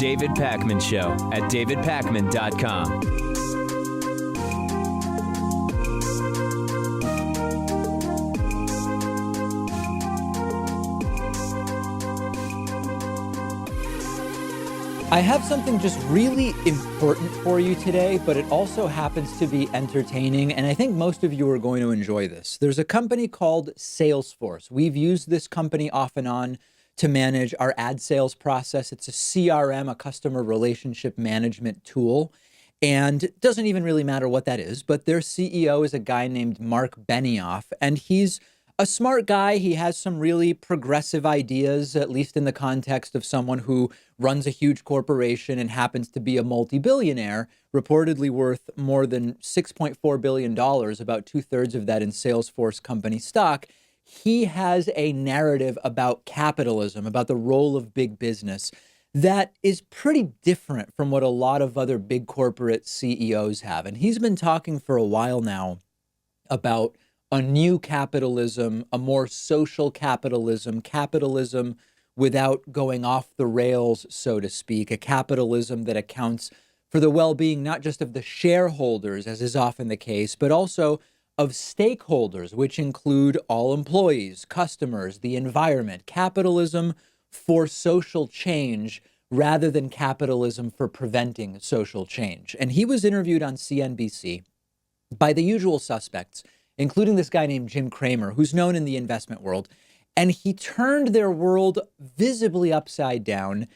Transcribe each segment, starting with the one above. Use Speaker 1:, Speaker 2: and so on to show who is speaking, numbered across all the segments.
Speaker 1: David Pakman Show at davidpakman.com.
Speaker 2: I have something just really important for you today, but it also happens to be entertaining, and I think most of you are going to enjoy this. There's a company called SalesForce. We've used this company off and on to manage our ad sales process. It's a CRM, a customer relationship management tool, and it doesn't even really matter what that is, but their CEO is a guy named Marc Benioff, and he's a smart guy. He has some really progressive ideas, at least in the context of someone who runs a huge corporation and happens to be a multi-billionaire, reportedly worth more than $6.4 billion, about 2/3 of that in SalesForce company stock. He has a narrative about capitalism, about the role of big business, that is pretty different from what a lot of other big corporate CEOs have. And he's been talking for a while now about a new capitalism, a more social capitalism, capitalism without going off the rails, so to speak, a capitalism that accounts for the well-being not just of the shareholders, as is often the case, but also of stakeholders, which include all employees, customers, the environment. Capitalism for social change rather than capitalism for preventing social change. And he was interviewed on CNBC by the usual suspects, including this guy named Jim Cramer, who's known in the investment world. And he turned their world visibly upside down,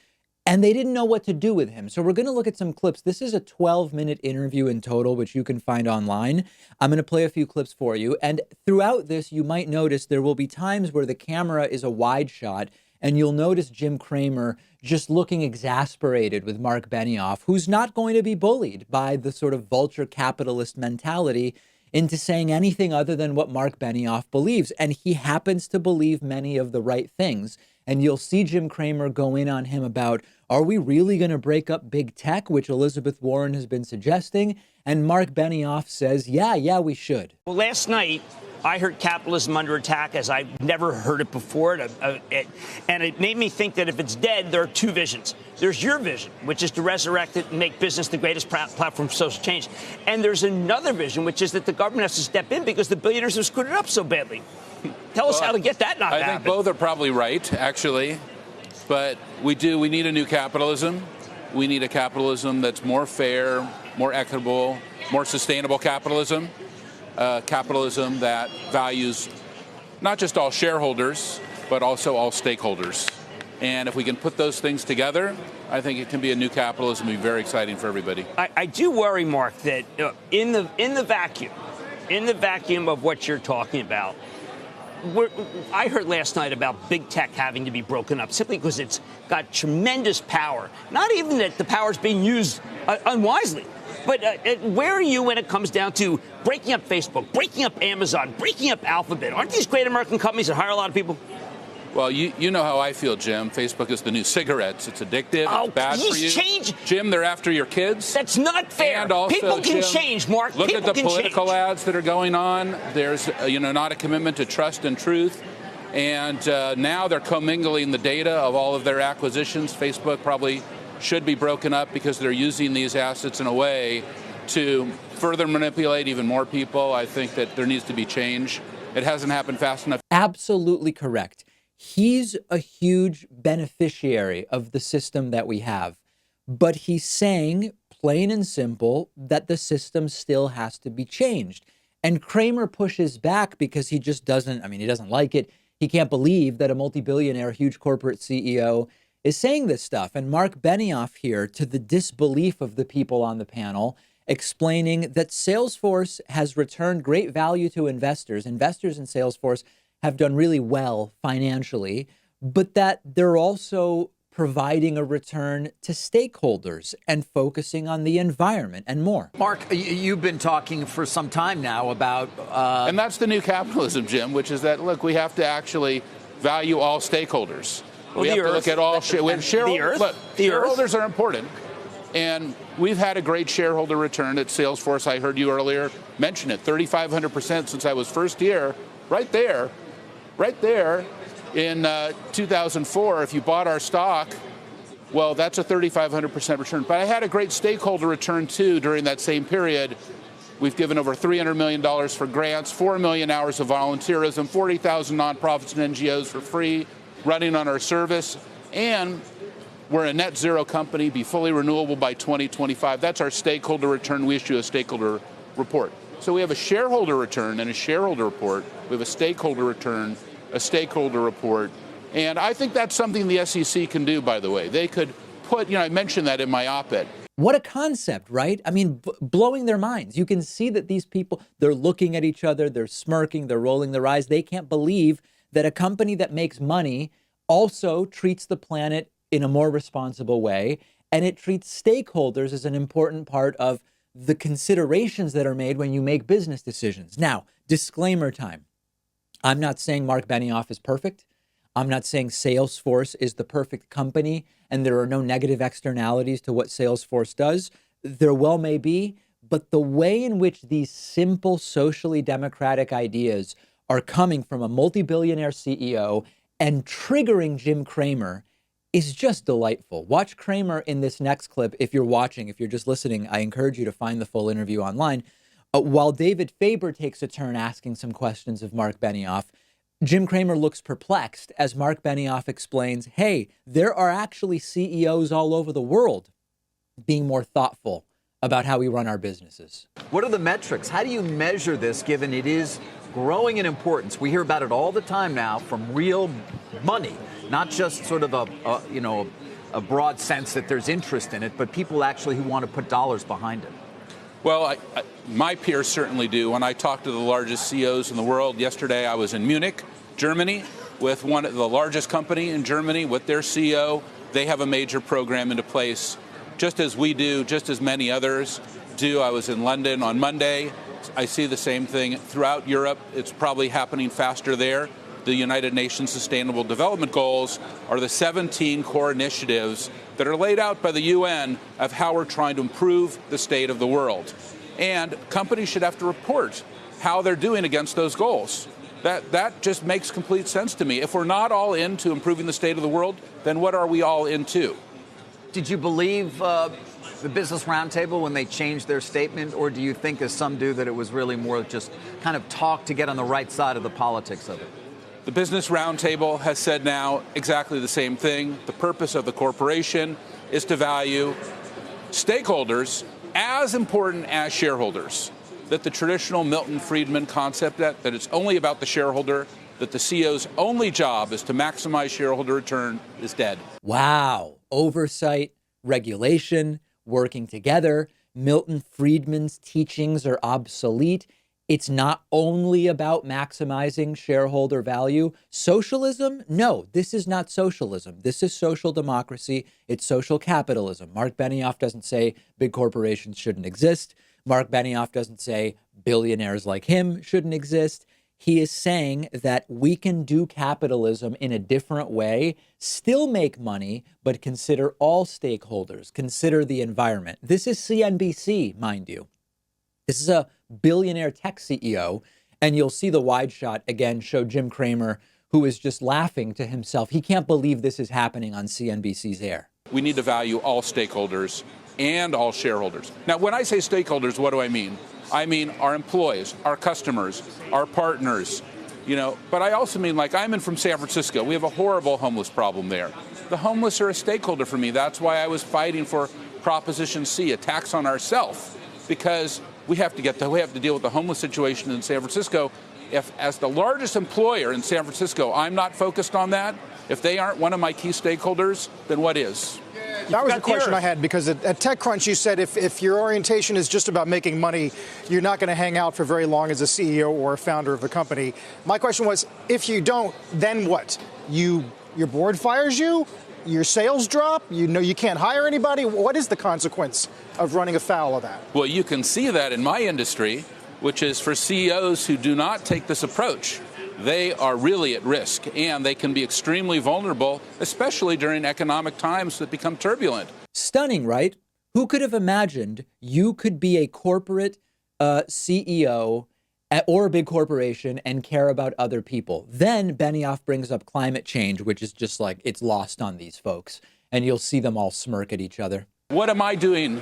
Speaker 2: and they didn't know what to do with him. So we're going to look at some clips. This is a 12-minute interview in total, which you can find online. I'm going to play a few clips for you. And throughout this, you might notice there will be times where the camera is a wide shot, and you'll notice Jim Cramer just looking exasperated with Marc Benioff, who's not going to be bullied by the sort of vulture capitalist mentality into saying anything other than what Marc Benioff believes. And he happens to believe many of the right things. And you'll see Jim Cramer go in on him about, are we really going to break up big tech, which Elizabeth Warren has been suggesting? And Marc Benioff says, yeah, we should.
Speaker 3: Well, last night, I heard capitalism under attack as I've never heard it before. And it made me think that if it's dead, there are two visions. There's your vision, which is to resurrect it and make business the greatest platform for social change. And there's another vision, which is that the government has to step in because the billionaires have screwed it up so badly. Tell us how to get that not to happen.
Speaker 4: I think both are probably right, actually. But we need a new capitalism. We need a capitalism that's more fair, more equitable, more sustainable capitalism. Capitalism that values not just all shareholders, but also all stakeholders. And if we can put those things together, I think it can be a new capitalism and be very exciting for everybody.
Speaker 3: I do worry, Mark, that in the vacuum of what you're talking about, I heard last night about big tech having to be broken up simply because it's got tremendous power. Not even that the power is being used unwisely. But where are you when it comes down to breaking up Facebook, breaking up Amazon, breaking up Alphabet? Aren't these great American companies that hire a lot of people?
Speaker 4: Well, you know how I feel, Jim. Facebook is the new cigarettes. It's addictive. It's bad for you.
Speaker 3: Change.
Speaker 4: Jim, they're after your kids.
Speaker 3: That's not fair.
Speaker 4: And also,
Speaker 3: people can
Speaker 4: Jim,
Speaker 3: change, Mark.
Speaker 4: Look
Speaker 3: people
Speaker 4: at the political ads that are going on. There's, not a commitment to trust and truth. And now they're commingling the data of all of their acquisitions. Facebook probably should be broken up because they're using these assets in a way to further manipulate even more people. I think that there needs to be change. It hasn't happened fast enough.
Speaker 2: Absolutely correct. He's a huge beneficiary of the system that we have, but he's saying, plain and simple, that the system still has to be changed. And Cramer pushes back because he just doesn't, he doesn't like it. He can't believe that a multi-billionaire, huge corporate CEO is saying this stuff. And Marc Benioff here, to the disbelief of the people on the panel, explaining that SalesForce has returned great value to investors. Investors in SalesForce have done really well financially, but that they're also providing a return to stakeholders and focusing on the environment and more.
Speaker 5: Mark, you've been talking for some time now about...
Speaker 4: And that's the new capitalism, Jim, which is that, look, we have to actually value all stakeholders.
Speaker 3: Well,
Speaker 4: we have to look at all shareholders. Look, shareholders are important. And we've had a great shareholder return at SalesForce. I heard you earlier mention it, 3,500% since I was first here, right there in 2004. If you bought our stock Well, that's a 3,500% return. But I had a great stakeholder return, too, during that same period. We've given over $300 million for grants, 4 million hours of volunteerism, 40,000 nonprofits and NGOs for free, running on our service. And we're a net zero company, be fully renewable by 2025. That's our stakeholder return. We issue a stakeholder report. So we have a shareholder return and a shareholder report. We have a stakeholder return, a stakeholder report. And I think that's something the SEC can do, by the way. They could put, I mentioned that in my op-ed.
Speaker 2: What a concept, right? I mean, blowing their minds. You can see that these people, they're looking at each other, they're smirking, they're rolling their eyes. They can't believe that a company that makes money also treats the planet in a more responsible way. And it treats stakeholders as an important part of the considerations that are made when you make business decisions. Now, disclaimer time. I'm not saying Marc Benioff is perfect. I'm not saying SalesForce is the perfect company and there are no negative externalities to what SalesForce does. There well may be, but the way in which these simple socially democratic ideas are coming from a multi-billionaire CEO and triggering Jim Cramer is just delightful. Watch Cramer in this next clip. If you're watching, if you're just listening, I encourage you to find the full interview online. While David Faber takes a turn asking some questions of Marc Benioff, Jim Cramer looks perplexed as Marc Benioff explains, hey, there are actually CEOs all over the world being more thoughtful about how we run our businesses.
Speaker 5: What are the metrics? How do you measure this, given it is growing in importance? We hear about it all the time now from real money, not just sort of a broad sense that there's interest in it, but people actually who want to put dollars behind it.
Speaker 4: Well, my peers certainly do. When I talk to the largest CEOs in the world, yesterday I was in Munich, Germany, with one of the largest company in Germany, with their CEO. They have a major program into place, just as we do, just as many others do. I was in London on Monday. I see the same thing throughout Europe. It's probably happening faster there. The United Nations Sustainable Development Goals are the 17 core initiatives that are laid out by the UN of how we're trying to improve the state of the world. And companies should have to report how they're doing against those goals. That just makes complete sense to me. If we're not all into improving the state of the world, then what are we all into?
Speaker 5: Did you believe the Business Roundtable when they changed their statement, or do you think, as some do, that it was really more just kind of talk to get on the right side of the politics of it?
Speaker 4: The Business Roundtable has said now exactly the same thing. The purpose of the corporation is to value stakeholders as important as shareholders. That the traditional Milton Friedman concept that it's only about the shareholder, that the CEO's only job is to maximize shareholder return is dead.
Speaker 2: Wow. Oversight, regulation, working together. Milton Friedman's teachings are obsolete. It's not only about maximizing shareholder value. Socialism? No, this is not socialism. This is social democracy. It's social capitalism. Marc Benioff doesn't say big corporations shouldn't exist. Marc Benioff doesn't say billionaires like him shouldn't exist. He is saying that we can do capitalism in a different way, still make money, but consider all stakeholders, consider the environment. This is CNBC, mind you. This is a billionaire tech CEO, and you'll see the wide shot again show Jim Cramer, who is just laughing to himself. He can't believe this is happening on CNBC's air.
Speaker 4: We need to value all stakeholders and all shareholders. Now, when I say stakeholders, what do I mean? I mean our employees, our customers, our partners, but I also mean, like, I'm in from San Francisco. We have a horrible homeless problem there. The homeless are a stakeholder for me. That's why I was fighting for Proposition C, a tax on ourselves, because we have to deal with the homeless situation in San Francisco. If, as the largest employer in San Francisco, I'm not focused on that, if they aren't one of my key stakeholders, then what is?
Speaker 6: That was the question I had, because at TechCrunch you said if your orientation is just about making money, you're not going to hang out for very long as a CEO or a founder of a company. My question was, if you don't, then what? Your board fires you? Your sales drop? You can't hire anybody? What is the consequence of running afoul of that?
Speaker 4: Well, you can see that in my industry, which is for CEOs who do not take this approach. They are really at risk, and they can be extremely vulnerable, especially during economic times that become turbulent.
Speaker 2: Stunning, right? Who could have imagined you could be a corporate CEO or a big corporation and care about other people? Then Benioff brings up climate change, which is just like, it's lost on these folks. and you'll see them all smirk at each other.
Speaker 4: What am I doing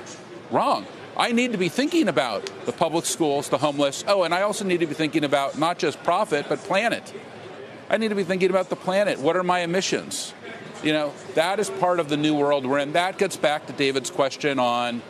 Speaker 4: wrong? I need to be thinking about the public schools, the homeless. Oh, and I also need to be thinking about not just profit, but planet. I need to be thinking about the planet. What are my emissions? You know, that is part of the new world we're in. That gets back to David's question on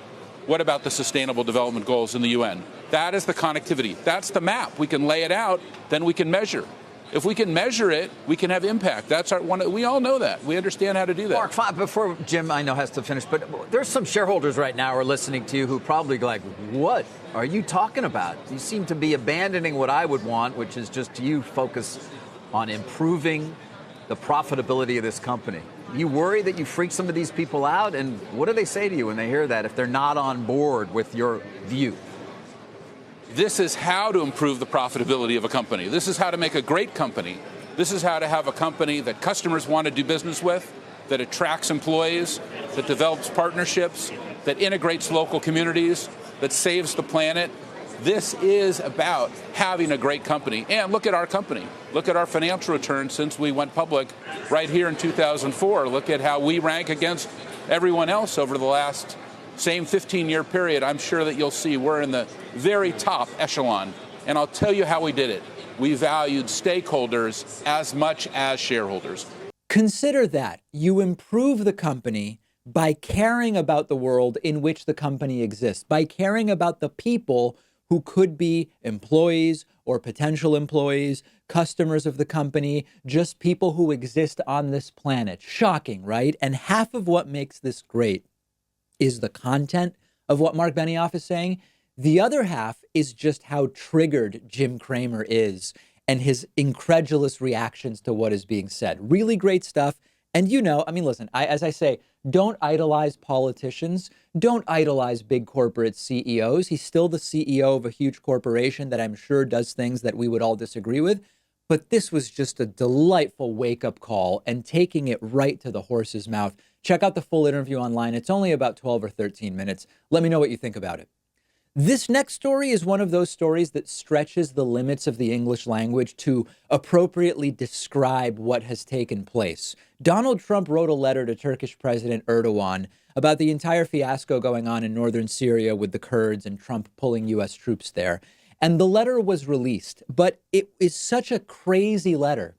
Speaker 4: what about the Sustainable Development Goals in the UN? That is the connectivity. That's the map. We can lay it out, then we can measure. If we can measure it, we can have impact. That's our one. We all know that. We understand how to do that.
Speaker 5: Mark, before Jim, I know, has to finish, but there's some shareholders right now who are listening to you who probably like, what are you talking about? You seem to be abandoning what I would want, which is just you focus on improving the profitability of this company. You worry that you freak some of these people out? And what do they say to you when they hear that if they're not on board with your view?
Speaker 4: This is how to improve the profitability of a company. This is how to make a great company. This is how to have a company that customers want to do business with, that attracts employees, that develops partnerships, that integrates local communities, that saves the planet. This is about having a great company. And look at our company. Look at our financial returns since we went public right here in 2004. Look at how we rank against everyone else over the last same 15-year period. I'm sure that you'll see we're in the very top echelon. And I'll tell you how we did it. We valued stakeholders as much as shareholders.
Speaker 2: Consider that. You improve the company by caring about the world in which the company exists, by caring about the people who could be employees or potential employees, customers of the company, just people who exist on this planet. Shocking, right? And half of what makes this great is the content of what Marc Benioff is saying. The other half is just how triggered Jim Cramer is and his incredulous reactions to what is being said. Really great stuff. And you know, I mean, listen, as I say, don't idolize politicians. Don't idolize big corporate CEOs. He's still the CEO of a huge corporation that I'm sure does things that we would all disagree with. But this was just a delightful wake-up call and taking it right to the horse's mouth. Check out the full interview online. It's only about 12 or 13 minutes. Let me know what you think about it. This next story is one of those stories that stretches the limits of the English language to appropriately describe what has taken place. Donald Trump wrote a letter to Turkish President Erdogan about the entire fiasco going on in northern Syria with the Kurds and Trump pulling U.S. troops there. And the letter was released, but it is such a crazy letter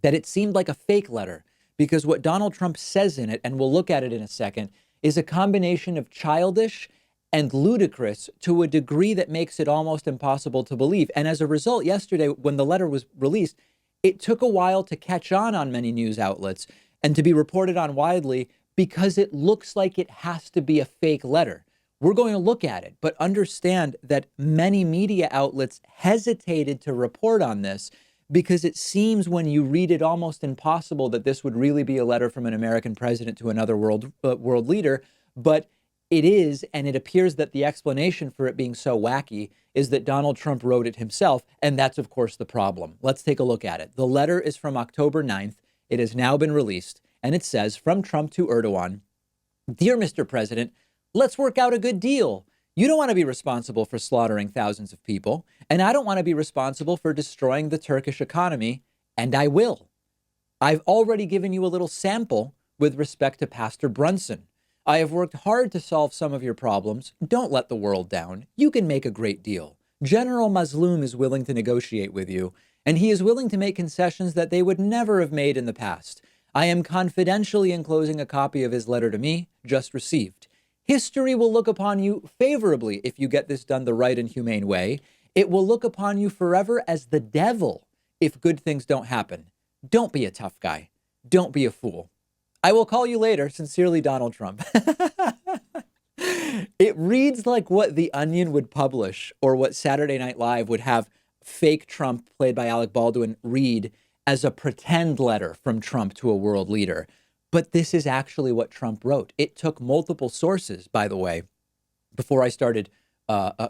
Speaker 2: that it seemed like a fake letter, because what Donald Trump says in it, and we'll look at it in a second, is a combination of childish and ludicrous to a degree that makes it almost impossible to believe. And as a result, yesterday, when the letter was released, it took a while to catch on many news outlets and to be reported on widely because it looks like it has to be a fake letter. We're going to look at it, but understand that many media outlets hesitated to report on this because it seems when you read it almost impossible that this would really be a letter from an American president to another world leader. But it is, and it appears that the explanation for it being so wacky is that Donald Trump wrote it himself, and that's, of course, the problem. Let's take a look at it. The letter is from October 9th. It has now been released, and it says, from Trump to Erdogan, "Dear Mr. President, let's work out a good deal. You don't want to be responsible for slaughtering thousands of people, and I don't want to be responsible for destroying the Turkish economy, and I will. I've already given you a little sample with respect to Pastor Brunson. I have worked hard to solve some of your problems. Don't let the world down. You can make a great deal. General Mazloum is willing to negotiate with you, and he is willing to make concessions that they would never have made in the past. I am confidentially enclosing a copy of his letter to me, just received. History will look upon you favorably if you get this done the right and humane way. It will look upon you forever as the devil if good things don't happen. Don't be a tough guy. Don't be a fool. I will call you later. Sincerely, Donald Trump." It reads like what The Onion would publish or what Saturday Night Live would have fake Trump, played by Alec Baldwin, read as a pretend letter from Trump to a world leader. But this is actually what Trump wrote. It took multiple sources, by the way, before I started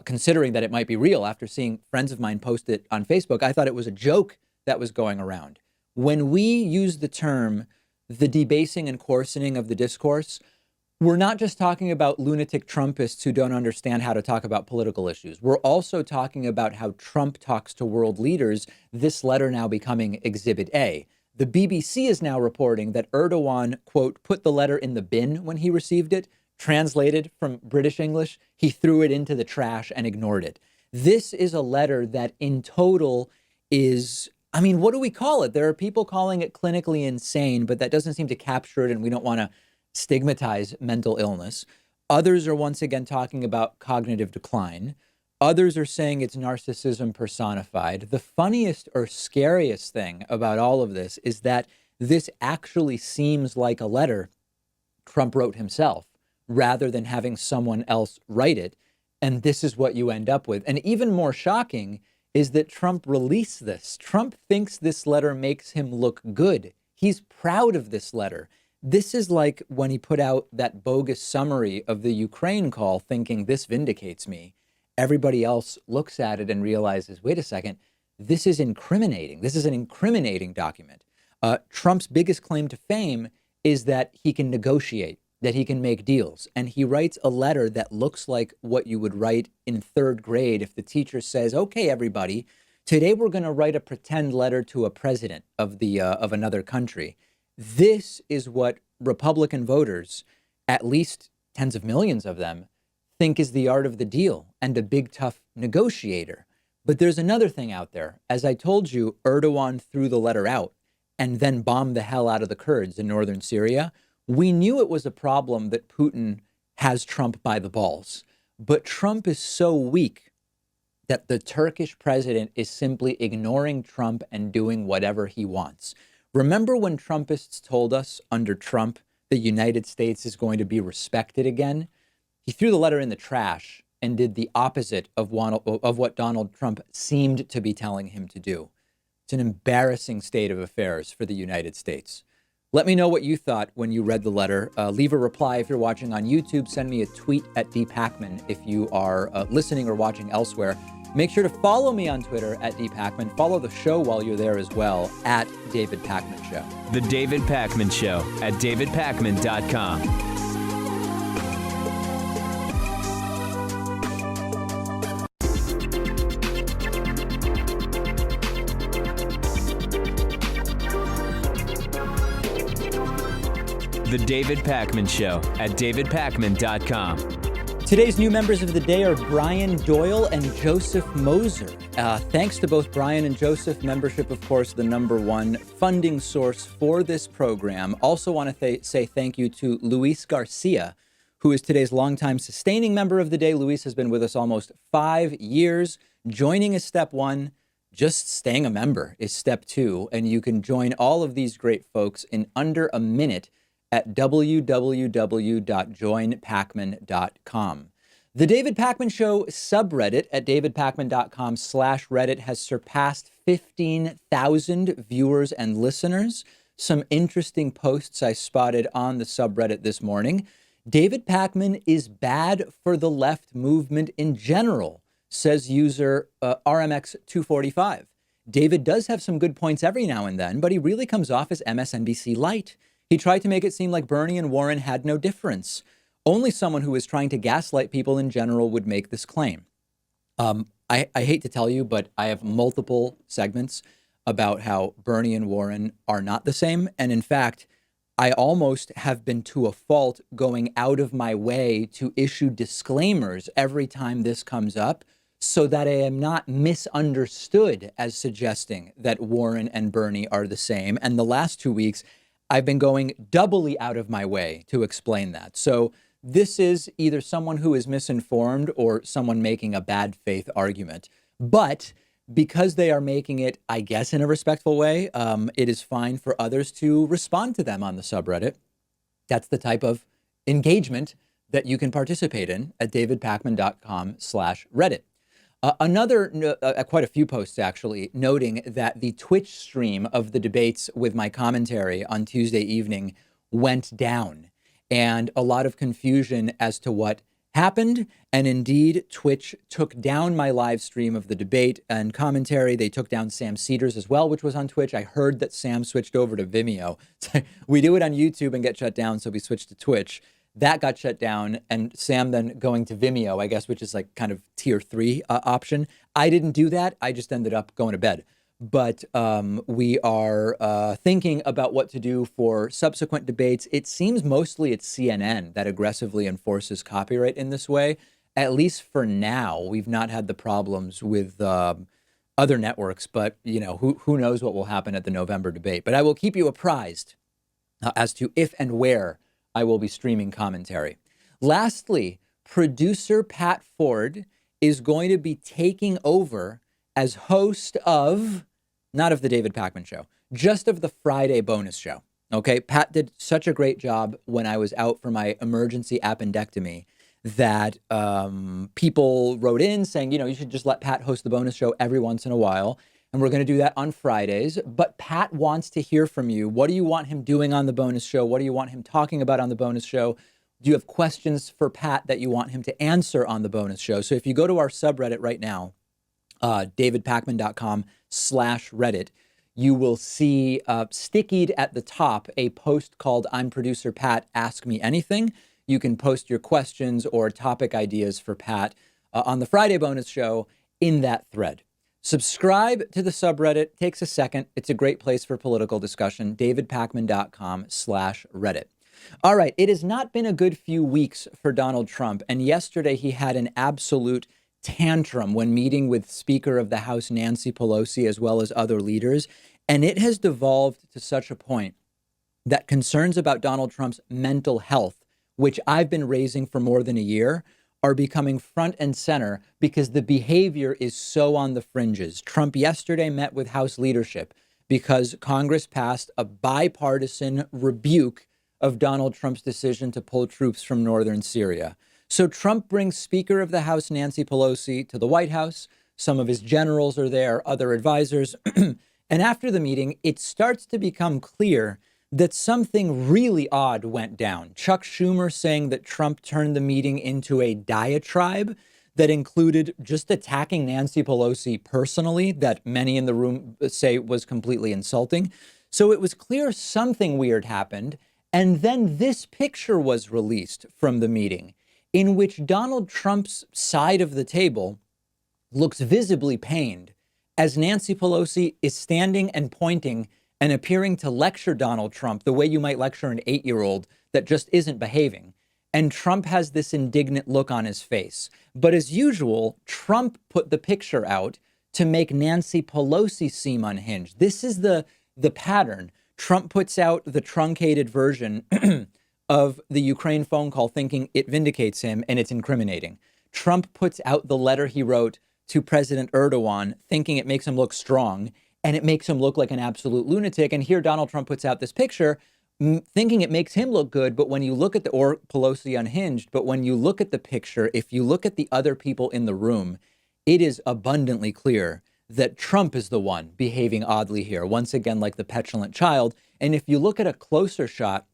Speaker 2: considering that it might be real. After seeing friends of mine post it on Facebook, I thought it was a joke that was going around. When we use the term the debasing and coarsening of the discourse, we're not just talking about lunatic Trumpists who don't understand how to talk about political issues. We're also talking about how Trump talks to world leaders, this letter now becoming Exhibit A. The BBC is now reporting that Erdogan, quote, put the letter in the bin when he received it. Translated from British English, he threw it into the trash and ignored it. This is a letter that in total is, I mean, what do we call it? There are people calling it clinically insane, but that doesn't seem to capture it, and we don't want to stigmatize mental illness. Others are once again talking about cognitive decline. Others are saying it's narcissism personified. The funniest or scariest thing about all of this is that this actually seems like a letter Trump wrote himself rather than having someone else write it. And this is what you end up with. And even more shocking is that Trump released this. Trump thinks this letter makes him look good. He's proud of this letter. This is like when he put out that bogus summary of the Ukraine call thinking this vindicates me. Everybody else looks at it and realizes, wait a second, this is incriminating. This is an incriminating document. Trump's biggest claim to fame is that he can negotiate, that he can make deals. And he writes a letter that looks like what you would write in third grade if the teacher says, okay, everybody, today we're going to write a pretend letter to a president of another country. This is what Republican voters, at least tens of millions of them, think is the art of the deal and a big, tough negotiator. But there's another thing out there. As I told you, Erdogan threw the letter out and then bombed the hell out of the Kurds in northern Syria. We knew it was a problem that Putin has Trump by the balls. But Trump is so weak that the Turkish president is simply ignoring Trump and doing whatever he wants. Remember when Trumpists told us under Trump the United States is going to be respected again? He threw the letter in the trash and did the opposite of what Donald Trump seemed to be telling him to do. It's an embarrassing state of affairs for the United States. Let me know what you thought when you read the letter. Leave a reply if you're watching on YouTube. Send me a tweet at @DPakman if you are listening or watching elsewhere. Make sure to follow me on Twitter at @DPakman. Follow the show while you're there as well at David Pakman Show.
Speaker 1: The David Pakman Show at davidpakman.com. The David Pakman Show at davidpakman.com.
Speaker 2: Today's new members of the day are Brian Doyle and Joseph Moser. Thanks to both Brian and Joseph. Membership, of course, the #1 funding source for this program. Also want to say thank you to Luis Garcia, who is today's longtime sustaining member of the day. Luis has been with us almost 5 years. Joining is step 1. Just staying a member is step 2. And you can join all of these great folks in under a minute at www.joinpakman.com. The David Pakman Show subreddit at davidpakman.com/Reddit has surpassed 15,000 viewers and listeners. Some interesting posts I spotted on the subreddit this morning. David Pakman is bad for the left movement in general, says user RMX245. David does have some good points every now and then, but he really comes off as MSNBC light. He tried to make it seem like Bernie and Warren had no difference. Only someone who is trying to gaslight people in general would make this claim. I hate to tell you, but I have multiple segments about how Bernie and Warren are not the same. And in fact, I almost have been to a fault going out of my way to issue disclaimers every time this comes up so that I am not misunderstood as suggesting that Warren and Bernie are the same. And the last 2 weeks, I've been going doubly out of my way to explain that. So this is either someone who is misinformed or someone making a bad faith argument. But because they are making it, I guess, in a respectful way, it is fine for others to respond to them on the subreddit. That's the type of engagement that you can participate in at davidpakman.com/Reddit. Quite a few posts actually, noting that the Twitch stream of the debates with my commentary on Tuesday evening went down, and a lot of confusion as to what happened. And indeed, Twitch took down my live stream of the debate and commentary. They took down Sam Cedars as well, which was on Twitch. I heard that Sam switched over to Vimeo. We do it on YouTube and get shut down, so we switched to Twitch. That got shut down, and Sam then going to Vimeo, I guess, which is like kind of tier 3 option. I didn't do that. I just ended up going to bed. but we are thinking about what to do for subsequent debates. It seems mostly it's CNN that aggressively enforces copyright in this way. At least for now, we've not had the problems with other networks, but who knows what will happen at the November debate. But I will keep you apprised as to if and where I will be streaming commentary. Lastly, producer Pat Ford is going to be taking over as host of, not of the David Pakman Show, just of the Friday bonus show. Okay, Pat did such a great job when I was out for my emergency appendectomy that people wrote in saying, you should just let Pat host the bonus show every once in a while. And we're going to do that on Fridays. But Pat wants to hear from you. What do you want him doing on the bonus show? What do you want him talking about on the bonus show? Do you have questions for Pat that you want him to answer on the bonus show? So if you go to our subreddit right now, davidpakman.com/Reddit, you will see stickied at the top a post called I'm Producer Pat, Ask Me Anything. You can post your questions or topic ideas for Pat on the Friday bonus show in that thread. Subscribe to the subreddit. Takes a second. It's a great place for political discussion. davidpakman.com/Reddit. All right. It has not been a good few weeks for Donald Trump. And yesterday he had an absolute tantrum when meeting with Speaker of the House Nancy Pelosi, as well as other leaders. And it has devolved to such a point that concerns about Donald Trump's mental health, which I've been raising for more than a year, are becoming front and center because the behavior is so on the fringes. Trump yesterday met with House leadership because Congress passed a bipartisan rebuke of Donald Trump's decision to pull troops from northern Syria. So Trump brings Speaker of the House Nancy Pelosi to the White House. Some of his generals are there, other advisors. And after the meeting, it starts to become clear that something really odd went down. Chuck Schumer saying that Trump turned the meeting into a diatribe that included just attacking Nancy Pelosi personally, that many in the room say was completely insulting. So it was clear something weird happened. And then this picture was released from the meeting in which Donald Trump's side of the table looks visibly pained as Nancy Pelosi is standing and pointing and appearing to lecture Donald Trump the way you might lecture an 8-year-old that just isn't behaving. And Trump has this indignant look on his face. But as usual, Trump put the picture out to make Nancy Pelosi seem unhinged. This is the pattern. Trump puts out the truncated version of the Ukraine phone call thinking it vindicates him and it's incriminating. Trump puts out the letter he wrote to President Erdogan thinking it makes him look strong, and it makes him look like an absolute lunatic. And here Donald Trump puts out this picture thinking it makes him look good. But when you look at or Pelosi unhinged, but when you look at the picture, if you look at the other people in the room, it is abundantly clear that Trump is the one behaving oddly here, once again, like the petulant child. And if you look at a closer shot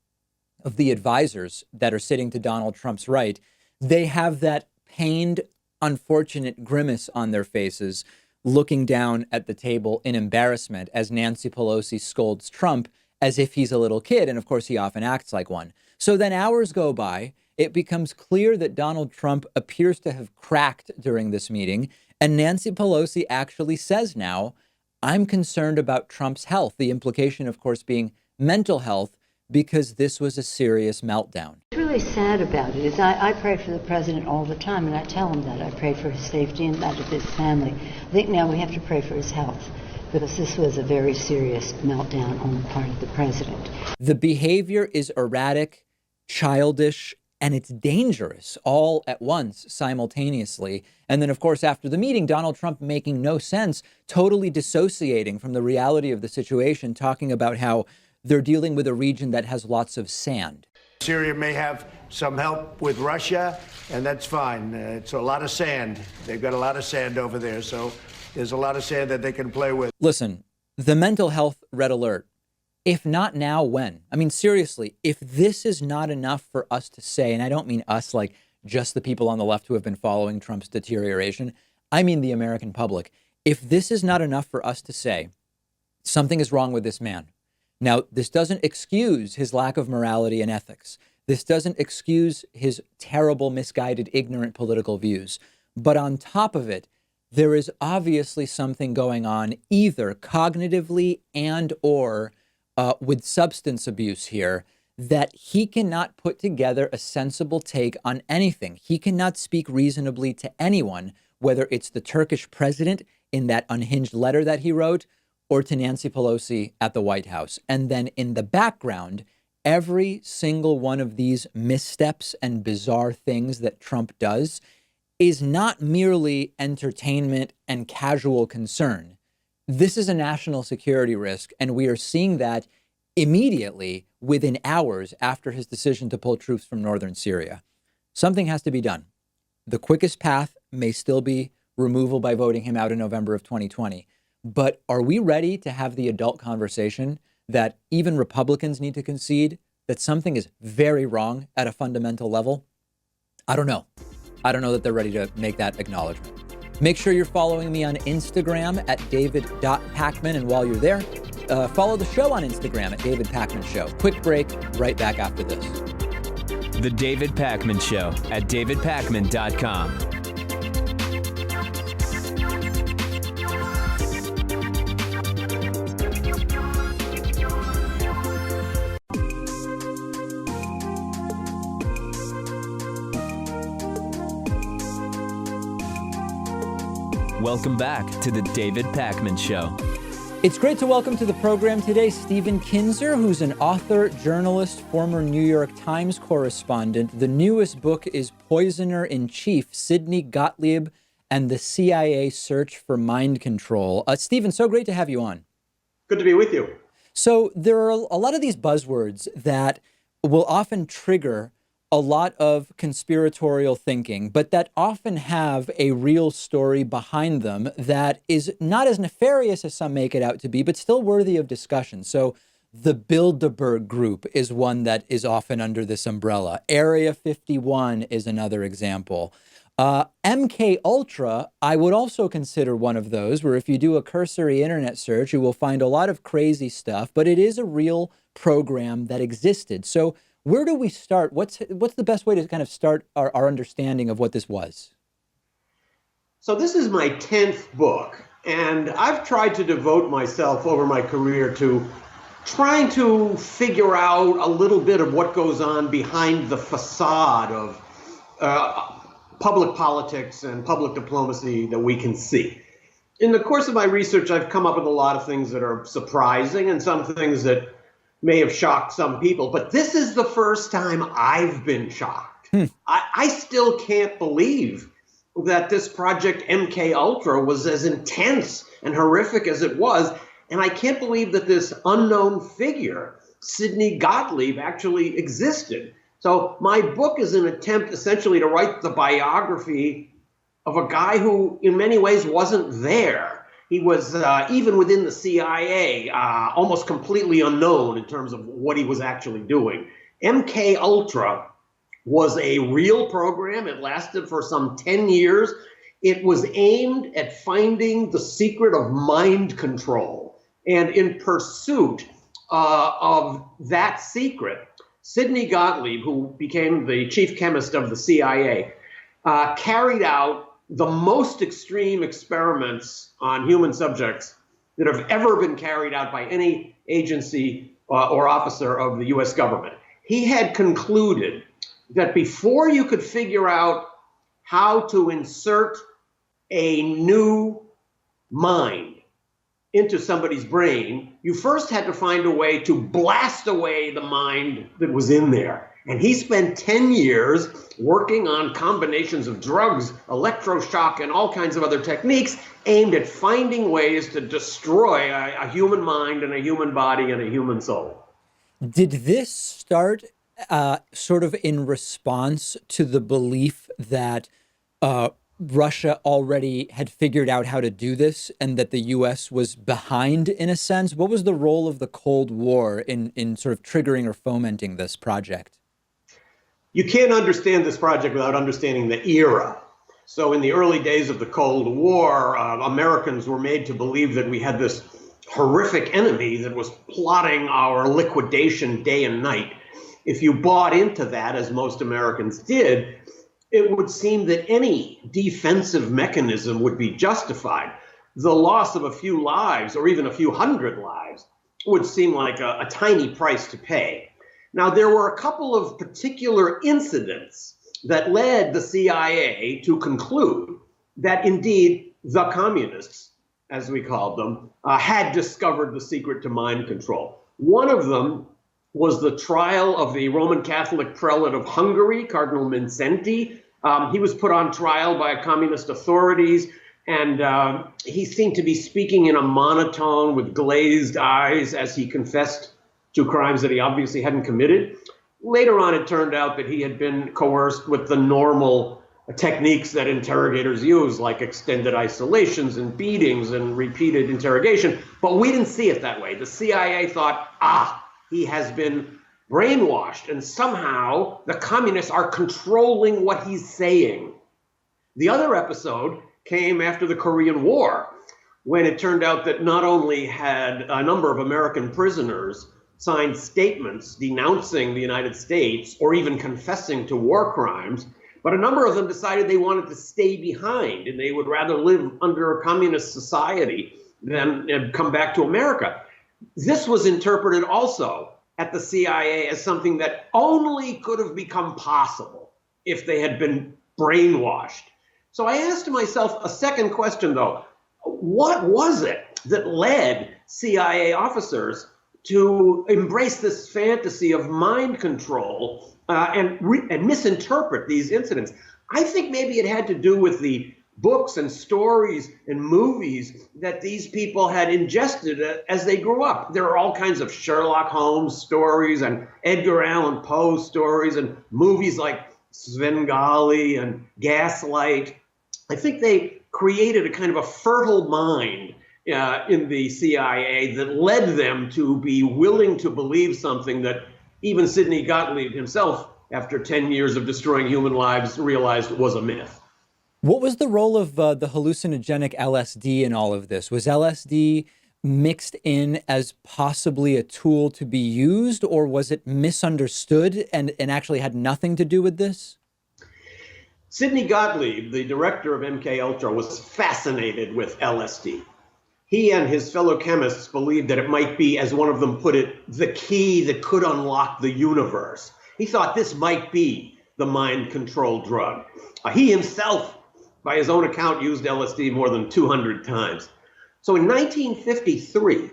Speaker 2: of the advisors that are sitting to Donald Trump's right, they have that pained, unfortunate grimace on their faces, looking down at the table in embarrassment as Nancy Pelosi scolds Trump as if he's a little kid. And of course, he often acts like one. So then hours go by. It becomes clear that Donald Trump appears to have cracked during this meeting. And Nancy Pelosi actually says now, I'm concerned about Trump's health. The implication, of course, being mental health, because this was a serious meltdown.
Speaker 7: What's really sad about it is I pray for the president all the time, and I tell him that. I pray for his safety and that of his family. I think now we have to pray for his health, because this was a very serious meltdown on the part of the president.
Speaker 2: The behavior is erratic, childish, and it's dangerous all at once, simultaneously. And then, of course, after the meeting, Donald Trump making no sense, totally dissociating from the reality of the situation, talking about how they're dealing with a region that has lots of sand.
Speaker 8: Syria may have some help with Russia, and that's fine. It's a lot of sand. They've got a lot of sand over there, so there's a lot of sand that they can play with.
Speaker 2: Listen, the mental health red alert. If not now, when? I mean, seriously, if this is not enough for us to say, and I don't mean us like just the people on the left who have been following Trump's deterioration, I mean the American public. If this is not enough for us to say, something is wrong with this man. Now, this doesn't excuse his lack of morality and ethics. This doesn't excuse his terrible, misguided, ignorant political views. But on top of it, there is obviously something going on either cognitively and or with substance abuse here, that he cannot put together a sensible take on anything. He cannot speak reasonably to anyone, whether it's the Turkish president in that unhinged letter that he wrote, or to Nancy Pelosi at the White House. And then in the background, every single one of these missteps and bizarre things that Trump does is not merely entertainment and casual concern. This is a national security risk, and we are seeing that immediately within hours after his decision to pull troops from northern Syria. Something has to be done. The quickest path may still be removal by voting him out in November of 2020. But are we ready to have the adult conversation that even Republicans need to concede that something is very wrong at a fundamental level? I don't know. I don't know that they're ready to make that acknowledgement. Make sure you're following me on Instagram at david.pakman. And while you're there, follow the show on Instagram at David Pakman Show. Quick break, right back after this.
Speaker 1: The David Pakman Show at davidpakman.com. Welcome back to the David Pakman Show.
Speaker 2: It's great to welcome to the program today Stephen Kinzer, who's an author, journalist, former New York Times correspondent. The newest book is Poisoner in Chief, Sidney Gottlieb and the CIA Search for Mind Control. Stephen, so great to have you on.
Speaker 9: Good to be with you.
Speaker 2: So there are a lot of these buzzwords that will often trigger a lot of conspiratorial thinking, but that often have a real story behind them that is not as nefarious as some make it out to be, but still worthy of discussion. So the Bilderberg Group is one that is often under this umbrella. Area 51 is another example. MK Ultra, I would also consider one of those, where if you do a cursory internet search, you will find a lot of crazy stuff, but it is a real program that existed. So where do we start? What's the best way to kind of start our understanding of what this was?
Speaker 9: So this is my 10th book, and I've tried to devote myself over my career to trying to figure out a little bit of what goes on behind the facade of public politics and public diplomacy that we can see. In the course of my research, I've come up with a lot of things that are surprising and some things that may have shocked some people, but this is the first time I've been shocked. I still can't believe that this project MK Ultra was as intense and horrific as it was, and I can't believe that this unknown figure, Sidney Gottlieb, actually existed. So my book is an attempt essentially to write the biography of a guy who in many ways wasn't there. He was, even within the CIA, almost completely unknown in terms of what he was actually doing. MK Ultra was a real program. It lasted for some 10 years. It was aimed at finding the secret of mind control. And in pursuit of that secret, Sidney Gottlieb, who became the chief chemist of the CIA, carried out the most extreme experiments on human subjects that have ever been carried out by any agency or officer of the US government. He had concluded that before you could figure out how to insert a new mind into somebody's brain, you first had to find a way to blast away the mind that was in there. And he spent 10 years working on combinations of drugs, electroshock, and all kinds of other techniques aimed at finding ways to destroy a human mind and a human body and a human soul.
Speaker 2: Did this start sort of in response to the belief that Russia already had figured out how to do this and that the U.S. was behind in a sense? What was the role of the Cold War in sort of triggering or fomenting this project?
Speaker 9: You can't understand this project without understanding the era. So in the early days of the Cold War, Americans were made to believe that we had this horrific enemy that was plotting our liquidation day and night. If you bought into that, as most Americans did, it would seem that any defensive mechanism would be justified. The loss of a few lives or even a few hundred lives would seem like a tiny price to pay. Now, there were a couple of particular incidents that led the CIA to conclude that indeed the communists, as we called them, had discovered the secret to mind control. One of them was the trial of the Roman Catholic prelate of Hungary, Cardinal Mindszenty. He was put on trial by communist authorities, and he seemed to be speaking in a monotone with glazed eyes as he confessed to crimes that he obviously hadn't committed. Later on, it turned out that he had been coerced with the normal techniques that interrogators use, like extended isolations and beatings and repeated interrogation. But we didn't see it that way. The CIA thought, he has been brainwashed, and somehow the communists are controlling what he's saying. The other episode came after the Korean War, when it turned out that not only had a number of American prisoners signed statements denouncing the United States or even confessing to war crimes, but a number of them decided they wanted to stay behind and they would rather live under a communist society than come back to America. This was interpreted also at the CIA as something that only could have become possible if they had been brainwashed. So I asked myself a second question, though. What was it that led CIA officers to embrace this fantasy of mind control and misinterpret these incidents? I think maybe it had to do with the books and stories and movies that these people had ingested as they grew up. There are all kinds of Sherlock Holmes stories and Edgar Allan Poe stories and movies like Svengali and Gaslight. I think they created a kind of a fertile mind in the CIA that led them to be willing to believe something that even Sidney Gottlieb himself, after 10 years of destroying human lives, realized was a myth.
Speaker 2: What was the role of the hallucinogenic LSD in all of this? Was LSD mixed in as possibly a tool to be used, or was it misunderstood and actually had nothing to do with this?
Speaker 9: Sidney Gottlieb, the director of MKUltra, was fascinated with LSD. He and his fellow chemists believed that it might be, as one of them put it, the key that could unlock the universe. He thought this might be the mind control drug. He himself, by his own account, used LSD more than 200 times. So in 1953,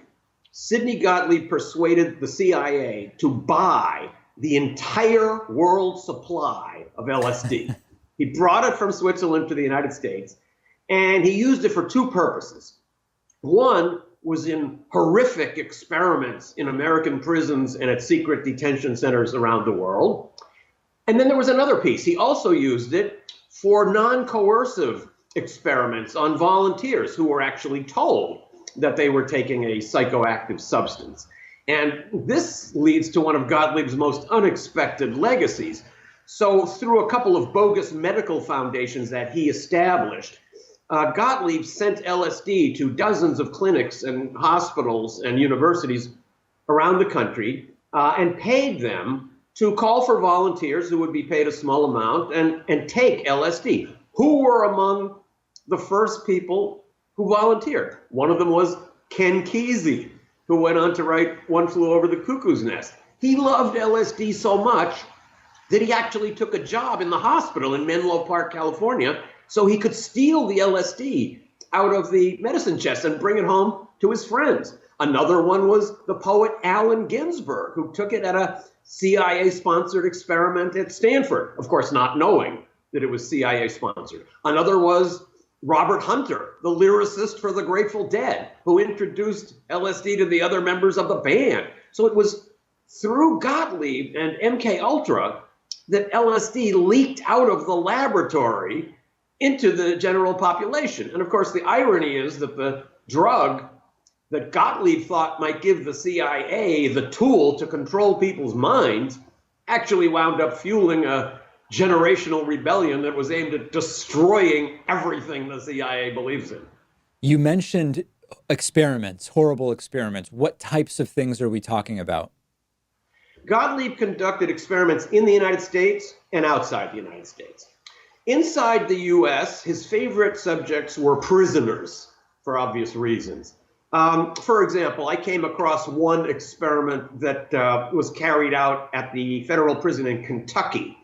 Speaker 9: Sidney Gottlieb persuaded the CIA to buy the entire world supply of LSD. He brought it from Switzerland to the United States, and he used it for two purposes. One was in horrific experiments in American prisons and at secret detention centers around the world. And then there was another piece. He also used it for non-coercive experiments on volunteers who were actually told that they were taking a psychoactive substance. And this leads to one of Gottlieb's most unexpected legacies. So through a couple of bogus medical foundations that he established, Gottlieb sent LSD to dozens of clinics and hospitals and universities around the country and paid them to call for volunteers who would be paid a small amount and take LSD. Who were among the first people who volunteered? One of them was Ken Kesey, who went on to write One Flew Over the Cuckoo's Nest. He loved LSD so much that he actually took a job in the hospital in Menlo Park, California, so he could steal the LSD out of the medicine chest and bring it home to his friends. Another one was the poet Allen Ginsberg, who took it at a CIA-sponsored experiment at Stanford, of course not knowing that it was CIA-sponsored. Another was Robert Hunter, the lyricist for the Grateful Dead, who introduced LSD to the other members of the band. So it was through Gottlieb and MKUltra that LSD leaked out of the laboratory into the general population. And of course, the irony is that the drug that Gottlieb thought might give the CIA the tool to control people's minds actually wound up fueling a generational rebellion that was aimed at destroying everything the CIA believes in.
Speaker 2: You mentioned experiments, horrible experiments. What types of things are we talking about?
Speaker 9: Gottlieb conducted experiments in the United States and outside the United States. Inside the U.S., his favorite subjects were prisoners, for obvious reasons. For example, I came across one experiment that was carried out at the federal prison in Kentucky.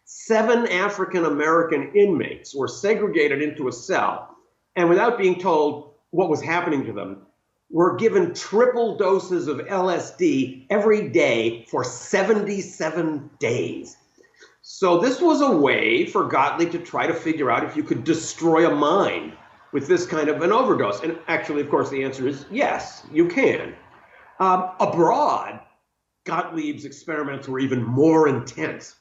Speaker 9: 7 African-American inmates were segregated into a cell, and without being told what was happening to them, were given triple doses of LSD every day for 77 days. So this was a way for Gottlieb to try to figure out if you could destroy a mind with this kind of an overdose. And actually, of course, the answer is yes, you can. Abroad, Gottlieb's experiments were even more intense.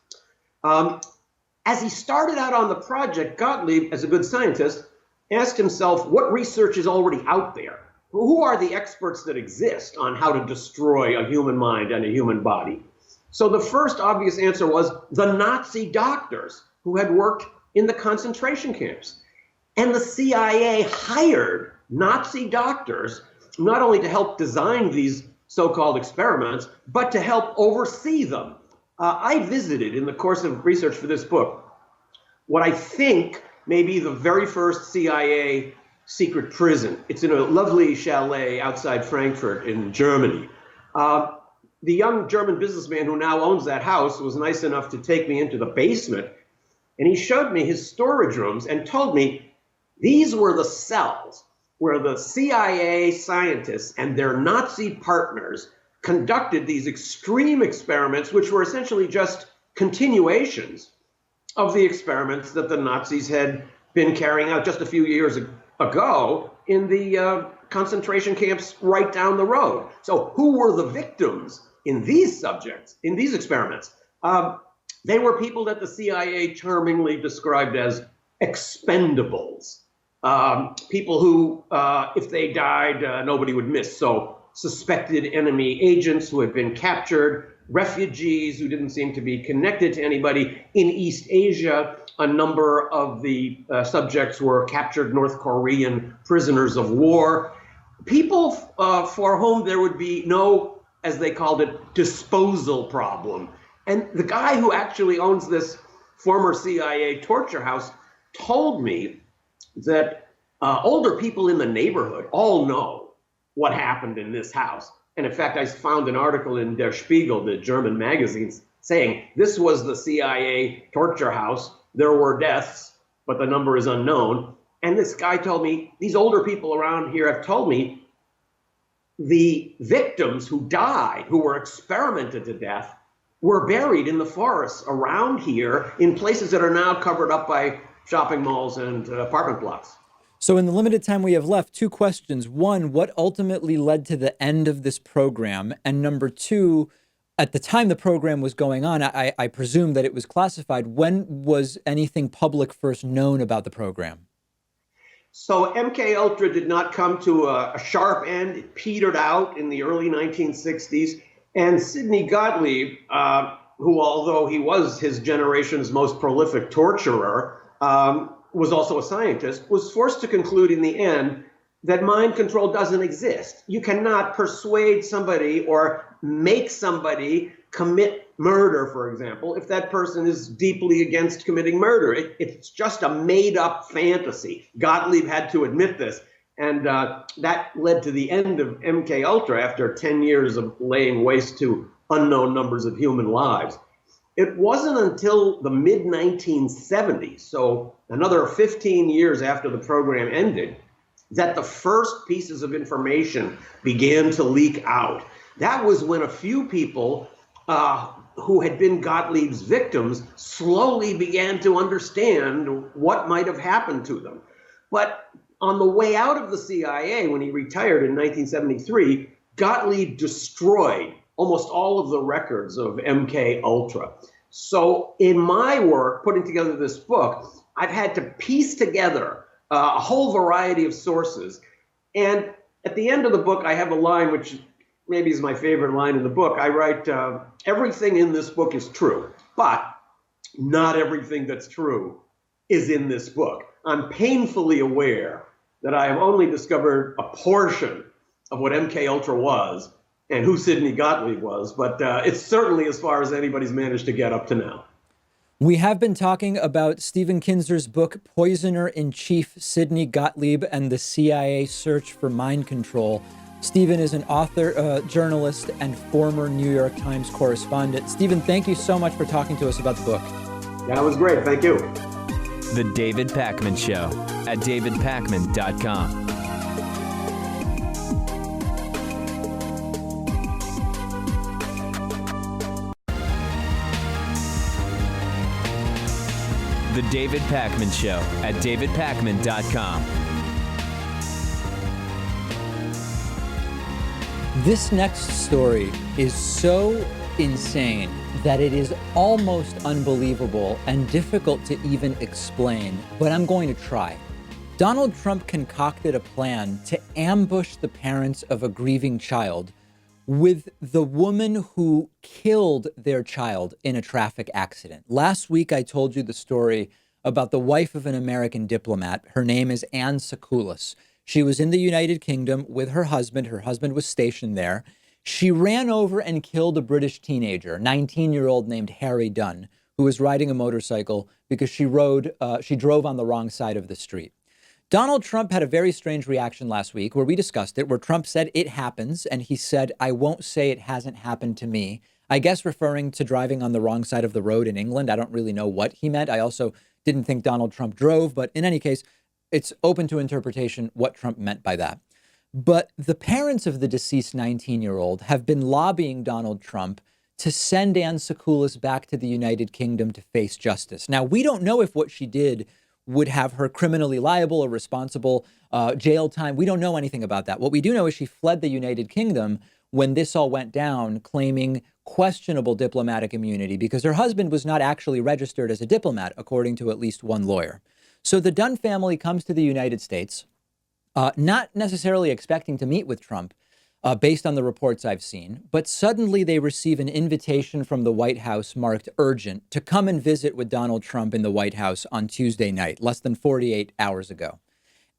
Speaker 9: As he started out on the project, Gottlieb, as a good scientist, asked himself what research is already out there. Who are the experts that exist on how to destroy a human mind and a human body? So the first obvious answer was the Nazi doctors who had worked in the concentration camps. And the CIA hired Nazi doctors not only to help design these so-called experiments, but to help oversee them. I visited, in the course of research for this book, what I think may be the very first CIA secret prison. It's in a lovely chalet outside Frankfurt in Germany. The young German businessman who now owns that house was nice enough to take me into the basement, and he showed me his storage rooms and told me these were the cells where the CIA scientists and their Nazi partners conducted these extreme experiments, which were essentially just continuations of the experiments that the Nazis had been carrying out just a few years ago in the concentration camps right down the road. So who were the victims in these subjects, in these experiments? They were people that the CIA charmingly described as expendables. People who, if they died, nobody would miss. So suspected enemy agents who had been captured, refugees who didn't seem to be connected to anybody. In East Asia, a number of the subjects were captured North Korean prisoners of war. People for whom there would be no, as they called it, disposal problem. And the guy who actually owns this former CIA torture house told me that older people in the neighborhood all know what happened in this house. And in fact, I found an article in Der Spiegel, the German magazine, saying this was the CIA torture house. There were deaths, but the number is unknown. And this guy told me, these older people around here have told me the victims who died, who were experimented to death, were buried in the forests around here in places that are now covered up by shopping malls and apartment blocks.
Speaker 2: So in the limited time we have left, 2 questions. One, what ultimately led to the end of this program? And number 2, at the time the program was going on, I presume that it was classified. When was anything public first known about the program?
Speaker 9: So MK Ultra did not come to a sharp end. It petered out in the early 1960s. And Sidney Gottlieb, who, although he was his generation's most prolific torturer, was also a scientist, was forced to conclude in the end that mind control doesn't exist. You cannot persuade somebody or make somebody commit murder, for example, if that person is deeply against committing murder. It's just a made-up fantasy. Gottlieb had to admit this. And that led to the end of MK Ultra after 10 years of laying waste to unknown numbers of human lives. It wasn't until the mid-1970s, so another 15 years after the program ended, that the first pieces of information began to leak out. That was when a few people who had been Gottlieb's victims slowly began to understand what might have happened to them. But on the way out of the CIA, when he retired in 1973, Gottlieb destroyed almost all of the records of MK Ultra. So in my work, putting together this book, I've had to piece together a whole variety of sources. And at the end of the book, I have a line which maybe is my favorite line in the book. I write, everything in this book is true, but not everything that's true is in this book. I'm painfully aware that I have only discovered a portion of what MK Ultra was and who Sidney Gottlieb was, but it's certainly as far as anybody's managed to get up to now.
Speaker 2: We have been talking about Stephen Kinzer's book, Poisoner-in-Chief, Sidney Gottlieb and the CIA Search for Mind Control. Stephen is an author, journalist, and former New York Times correspondent. Stephen, thank you so much for talking to us about the book.
Speaker 9: That was great. Thank you.
Speaker 1: The David Pakman Show at davidpakman.com. The David Pakman Show at davidpakman.com.
Speaker 2: This next story is so insane that it is almost unbelievable and difficult to even explain, but I'm going to try. Donald Trump concocted a plan to ambush the parents of a grieving child with the woman who killed their child in a traffic accident. Last week, I told you the story about the wife of an American diplomat. Her name is Anne Sakoulas. She was in the United Kingdom with her husband. Her husband was stationed there. She ran over and killed a British teenager, 19-year-old named Harry Dunn, who was riding a motorcycle because she drove on the wrong side of the street. Donald Trump had a very strange reaction last week where we discussed it, where Trump said it happens, and he said, I won't say it hasn't happened to me. I guess referring to driving on the wrong side of the road in England. I don't really know what he meant. I also didn't think Donald Trump drove, but in any case, it's open to interpretation what Trump meant by that. But the parents of the deceased 19-year-old have been lobbying Donald Trump to send Anne Sakoulas back to the United Kingdom to face justice. Now, we don't know if what she did would have her criminally liable or responsible, jail time. We don't know anything about that. What we do know is she fled the United Kingdom when this all went down, claiming questionable diplomatic immunity because her husband was not actually registered as a diplomat, according to at least one lawyer. So the Dunn family comes to the United States, not necessarily expecting to meet with Trump, based on the reports I've seen, but suddenly they receive an invitation from the White House marked urgent to come and visit with Donald Trump in the White House on Tuesday night, less than 48 hours ago.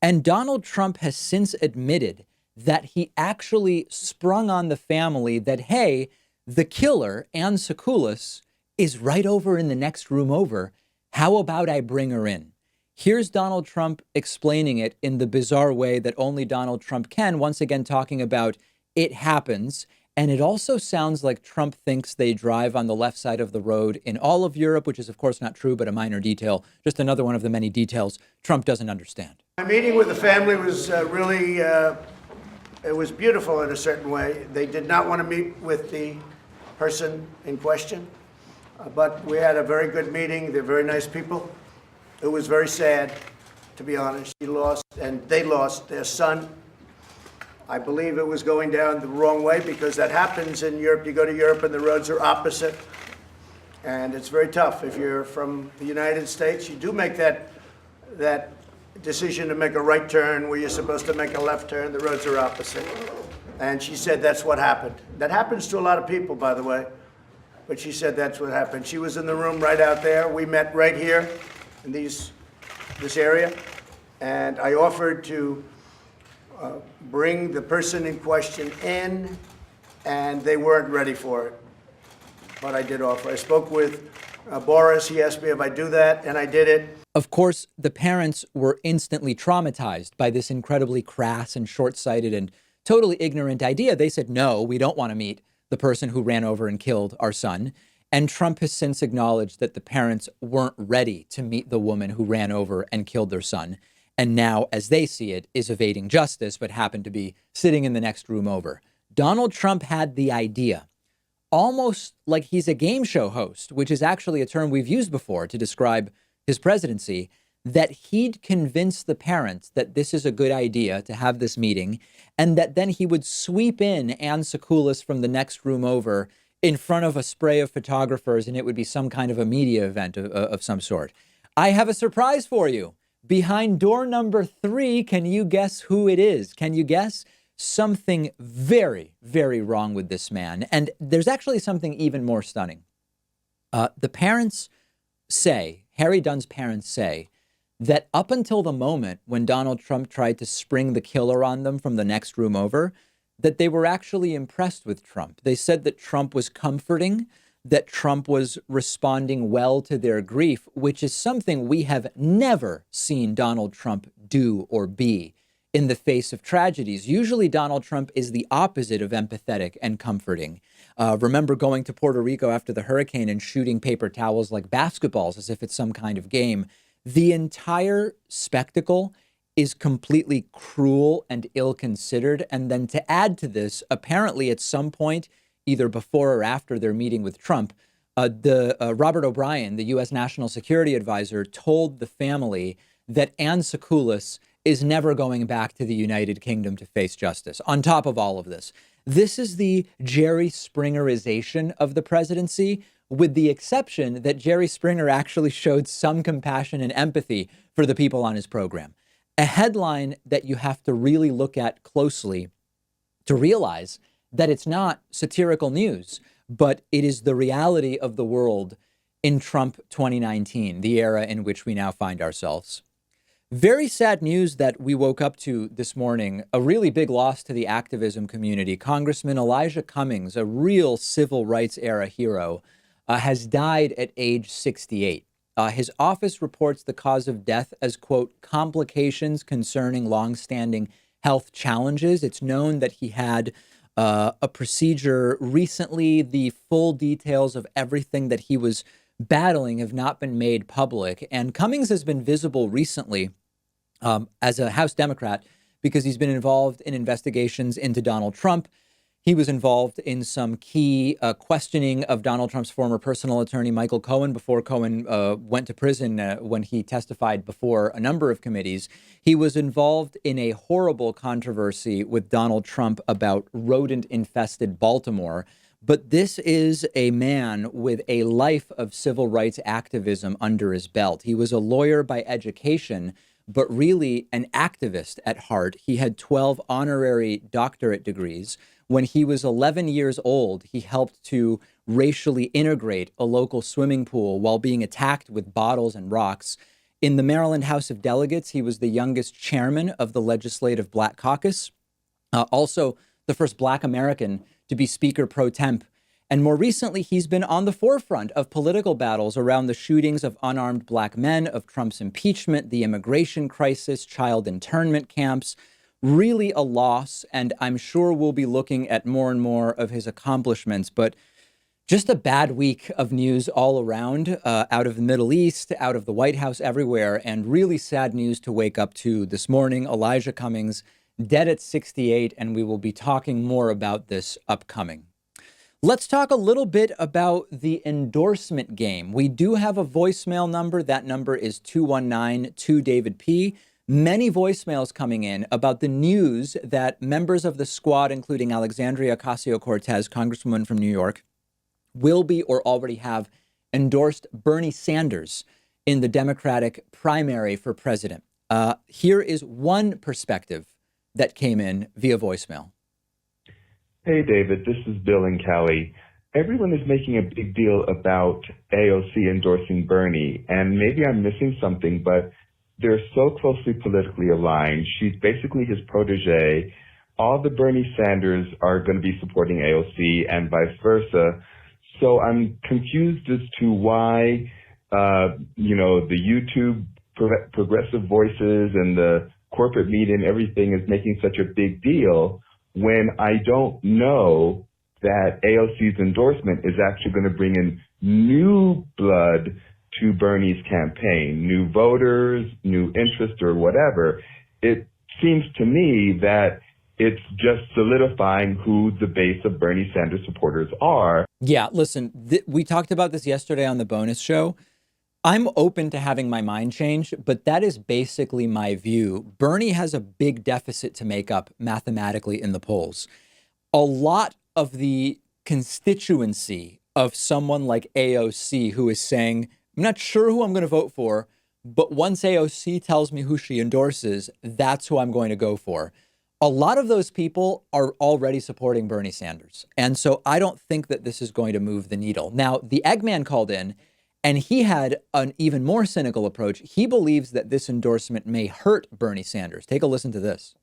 Speaker 2: And Donald Trump has since admitted that he actually sprung on the family that, hey, the killer, Anne Sakoulas, is right over in the next room over. How about I bring her in? Here's Donald Trump explaining it in the bizarre way that only Donald Trump can, once again talking about it happens. And it also sounds like Trump thinks they drive on the left side of the road in all of Europe, which is, of course, not true, but a minor detail, just another one of the many details Trump doesn't understand.
Speaker 8: My meeting with the family was really, it was beautiful in a certain way. They did not want to meet with the person in question, but we had a very good meeting. They're very nice people. It was very sad, to be honest. She lost, and they lost their son. I believe it was going down the wrong way because that happens in Europe. You go to Europe and the roads are opposite. And it's very tough. If you're from the United States, you do make that decision to make a right turn where you're supposed to make a left turn. The roads are opposite. And she said that's what happened. That happens to a lot of people, by the way. But she said that's what happened. She was in the room right out there. We met right here in this area. And I offered to bring the person in question in, and they weren't ready for it. But I did offer. I spoke with Boris. He asked me if I do that, and I did it.
Speaker 2: Of course, the parents were instantly traumatized by this incredibly crass and short-sighted and totally ignorant idea. They said, no, we don't want to meet the person who ran over and killed our son. And Trump has since acknowledged that the parents weren't ready to meet the woman who ran over and killed their son. And now, as they see it, is evading justice, but happened to be sitting in the next room over. Donald Trump had the idea, almost like he's a game show host, which is actually a term we've used before to describe his presidency, that he'd convince the parents that this is a good idea to have this meeting, and that then he would sweep in Anne Sakoulas from the next room over in front of a spray of photographers, and it would be some kind of a media event of some sort. I have a surprise for you. Behind door number 3, can you guess who it is? Can you guess? Something very, very wrong with this man. And there's actually something even more stunning. The parents say, Harry Dunn's parents say, that up until the moment when Donald Trump tried to spring the killer on them from the next room over, that they were actually impressed with Trump. They said that Trump was comforting, that Trump was responding well to their grief, which is something we have never seen Donald Trump do or be in the face of tragedies. Usually Donald Trump is the opposite of empathetic and comforting. Remember going to Puerto Rico after the hurricane and shooting paper towels like basketballs as if it's some kind of game. The entire spectacle is completely cruel and ill-considered. And then to add to this, apparently at some point, either before or after their meeting with Trump, Robert O'Brien, the U.S. National Security Advisor, told the family that Anne Sekulis is never going back to the United Kingdom to face justice. On top of all of this, this is the Jerry Springerization of the presidency, with the exception that Jerry Springer actually showed some compassion and empathy for the people on his program. A headline that you have to really look at closely to realize that it's not satirical news, but it is the reality of the world in Trump 2019, the era in which we now find ourselves. Very sad news that we woke up to this morning, a really big loss to the activism community. Congressman Elijah Cummings, a real civil rights era hero, has died at age 68. His office reports the cause of death as, quote, complications concerning longstanding health challenges. It's known that he had a procedure recently. The full details of everything that he was battling have not been made public. And Cummings has been visible recently as a House Democrat because he's been involved in investigations into Donald Trump. He was involved in some key questioning of Donald Trump's former personal attorney, Michael Cohen, before Cohen went to prison when he testified before a number of committees. He was involved in a horrible controversy with Donald Trump about rodent-infested Baltimore. But this is a man with a life of civil rights activism under his belt. He was a lawyer by education, but really an activist at heart. He had 12 honorary doctorate degrees. When he was 11 years old, he helped to racially integrate a local swimming pool while being attacked with bottles and rocks. In the Maryland House of Delegates, he was the youngest chairman of the Legislative Black Caucus, also the first Black American to be Speaker pro temp. And more recently, he's been on the forefront of political battles around the shootings of unarmed Black men, of Trump's impeachment, the immigration crisis, child internment camps. Really a loss, and I'm sure we'll be looking at more and more of his accomplishments, but just a bad week of news all around, out of the Middle East, out of the White House, everywhere, and really sad news to wake up to this morning. Elijah Cummings, dead at 68, and we will be talking more about this upcoming. Let's talk a little bit about the endorsement game. We do have a voicemail number. That number is 219-2-DAVID-P. Many voicemails coming in about the news that members of the squad, including Alexandria Ocasio-Cortez, Congresswoman from New York, will be or already have endorsed Bernie Sanders in the Democratic primary for president. Here is one perspective that came in via voicemail.
Speaker 10: Hey, David, this is Bill and Callie. Everyone is making a big deal about AOC endorsing Bernie, and maybe I'm missing something, but they're so closely politically aligned. She's basically his protege. All the Bernie Sanders are going to be supporting AOC and vice versa. So I'm confused as to why, the YouTube progressive voices and the corporate media and everything is making such a big deal when I don't know that AOC's endorsement is actually going to bring in new blood to Bernie's campaign, new voters, new interest or whatever. It seems to me that it's just solidifying who the base of Bernie Sanders supporters are.
Speaker 2: Yeah, listen, we talked about this yesterday on the bonus show. I'm open to having my mind changed, but that is basically my view. Bernie has a big deficit to make up mathematically in the polls. A lot of the constituency of someone like AOC who is saying, I'm not sure who I'm going to vote for, but once AOC tells me who she endorses, that's who I'm going to go for. A lot of those people are already supporting Bernie Sanders. And so I don't think that this is going to move the needle. Now, the Eggman called in and he had an even more cynical approach. He believes that this endorsement may hurt Bernie Sanders. Take a listen to this.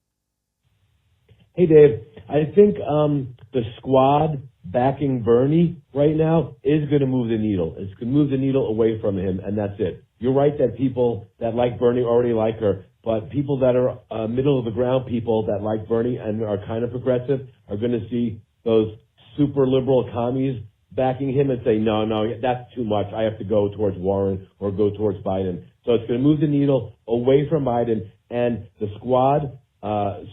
Speaker 11: Hey, Dave. I think the squad backing Bernie right now is going to move the needle. It's going to move the needle away from him, and that's it. You're right that people that like Bernie already like her, but people that are middle of the ground people that like Bernie and are kind of progressive are going to see those super liberal commies backing him and say, no, that's too much. I have to go towards Warren or go towards Biden. So it's going to move the needle away from Biden, and the squad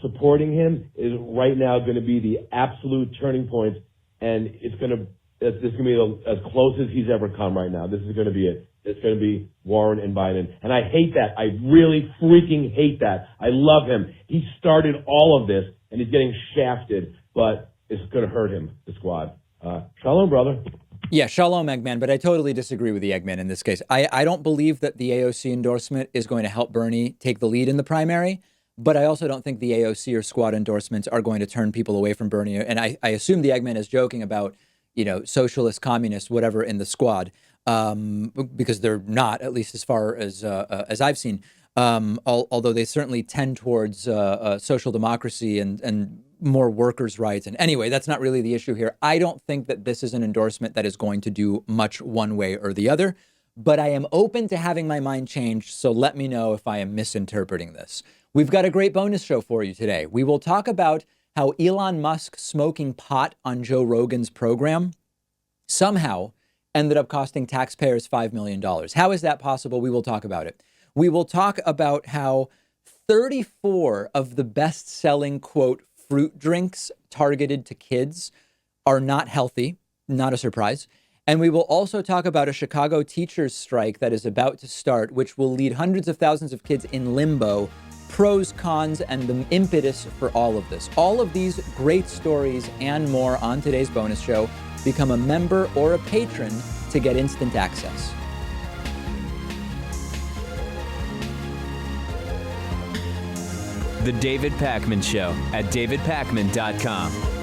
Speaker 11: supporting him is right now going to be the absolute turning point, and this is going to be as close as he's ever come right now. This is going to be it. It's going to be Warren and Biden. And I hate that. I really freaking hate that. I love him. He started all of this, and he's getting shafted, but it's going to hurt him, the squad. Shalom, brother.
Speaker 2: Yeah, shalom, Eggman, but I totally disagree with the Eggman in this case. I don't believe that the AOC endorsement is going to help Bernie take the lead in the primary, but I also don't think the AOC or squad endorsements are going to turn people away from Bernie. And I assume the Eggman is joking about, socialist, communist, whatever in the squad, because they're not, at least as far as I've seen, although they certainly tend towards social democracy and more workers' rights. And anyway, that's not really the issue here. I don't think that this is an endorsement that is going to do much one way or the other, but I am open to having my mind changed. So let me know if I am misinterpreting this. We've got a great bonus show for you today. We will talk about how Elon Musk smoking pot on Joe Rogan's program somehow ended up costing taxpayers $5 million. How is that possible? We will talk about it. We will talk about how 34 of the best-selling, quote, fruit drinks targeted to kids are not healthy, not a surprise. And we will also talk about a Chicago teachers strike that is about to start, which will lead hundreds of thousands of kids in limbo, pros, cons, and the impetus for all of this. All of these great stories and more on today's bonus show. Become a member or a patron to get instant access.
Speaker 1: The David Pakman Show at davidpakman.com.